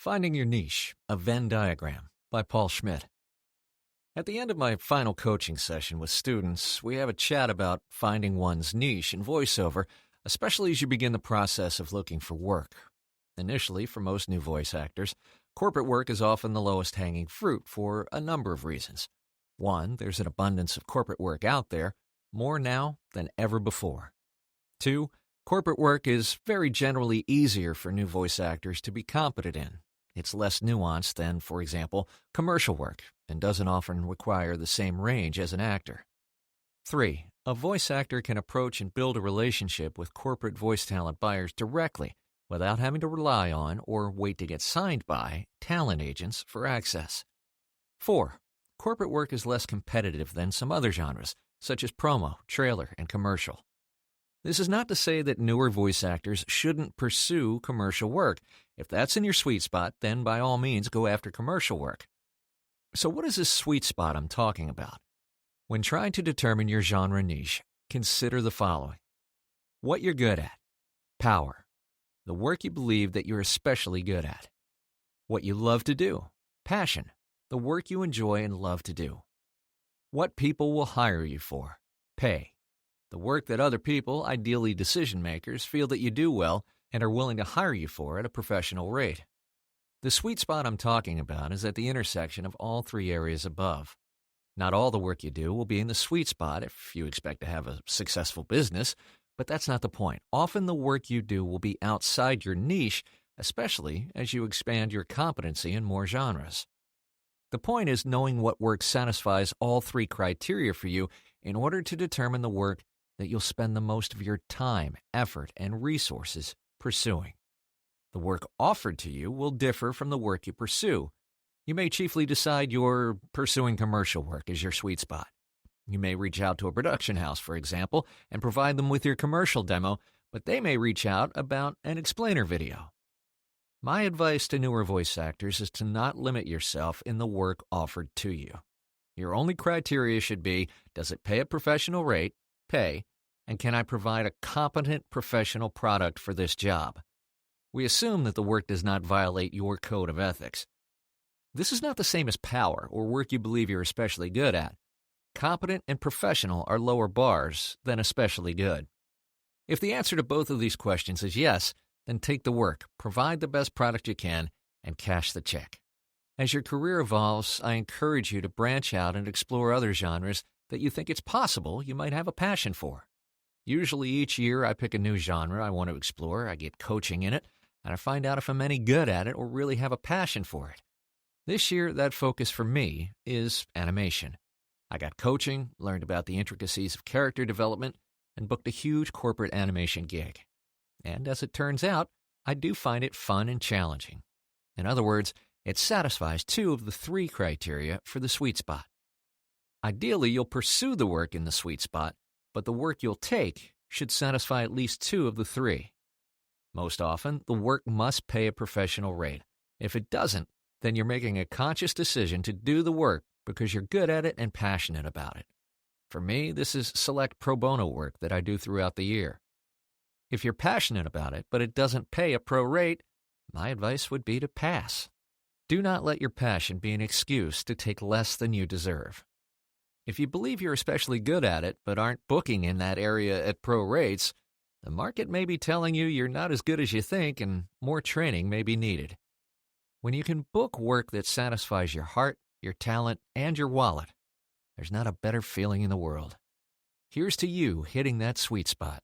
Finding Your Niche, a Venn Diagram by Paul Schmidt. At the end of my final coaching session with students, we have a chat about finding one's niche in voiceover, especially as you begin the process of looking for work. Initially, for most new voice actors, corporate work is often the lowest hanging fruit for a number of reasons. One, there's an abundance of corporate work out there, more now than ever before. Two, corporate work is very generally easier for new voice actors to be competent in. It's less nuanced than, for example, commercial work, and doesn't often require the same range as an actor. 3. A voice actor can approach and build a relationship with corporate voice talent buyers directly without having to rely on or wait to get signed by talent agents for access. 4. Corporate work is less competitive than some other genres, such as promo, trailer, and commercial. This is not to say that newer voice actors shouldn't pursue commercial work. If that's in your sweet spot, then by all means go after commercial work. So what is this sweet spot I'm talking about? When trying to determine your genre niche, consider the following. What you're good at. Power. The work you believe that you're especially good at. What you love to do. Passion. The work you enjoy and love to do. What people will hire you for. Pay. The work that other people, ideally decision makers, feel that you do well and are willing to hire you for at a professional rate. The sweet spot I'm talking about is at the intersection of all three areas above. Not all the work you do will be in the sweet spot if you expect to have a successful business, but that's not the point. Often the work you do will be outside your niche, especially as you expand your competency in more genres. The point is knowing what work satisfies all three criteria for you in order to determine the work that you'll spend the most of your time, effort, and resources pursuing. The work offered to you will differ from the work you pursue. You may chiefly decide you're pursuing commercial work as your sweet spot. You may reach out to a production house, for example, and provide them with your commercial demo, but they may reach out about an explainer video. My advice to newer voice actors is to not limit yourself in the work offered to you. Your only criteria should be, does it pay a professional rate, pay, and can I provide a competent professional product for this job? We assume that the work does not violate your code of ethics. This is not the same as power or work you believe you're especially good at. Competent and professional are lower bars than especially good. If the answer to both of these questions is yes, then take the work, provide the best product you can, and cash the check. As your career evolves, I encourage you to branch out and explore other genres that you think it's possible you might have a passion for. Usually each year I pick a new genre I want to explore, I get coaching in it, and I find out if I'm any good at it or really have a passion for it. This year, that focus for me is animation. I got coaching, learned about the intricacies of character development, and booked a huge corporate animation gig. And as it turns out, I do find it fun and challenging. In other words, it satisfies two of the three criteria for the sweet spot. Ideally, you'll pursue the work in the sweet spot, but the work you'll take should satisfy at least two of the three. Most often, the work must pay a professional rate. If it doesn't, then you're making a conscious decision to do the work because you're good at it and passionate about it. For me, this is select pro bono work that I do throughout the year. If you're passionate about it, but it doesn't pay a pro rate, my advice would be to pass. Do not let your passion be an excuse to take less than you deserve. If you believe you're especially good at it, but aren't booking in that area at pro rates, the market may be telling you you're not as good as you think and more training may be needed. When you can book work that satisfies your heart, your talent, and your wallet, there's not a better feeling in the world. Here's to you hitting that sweet spot.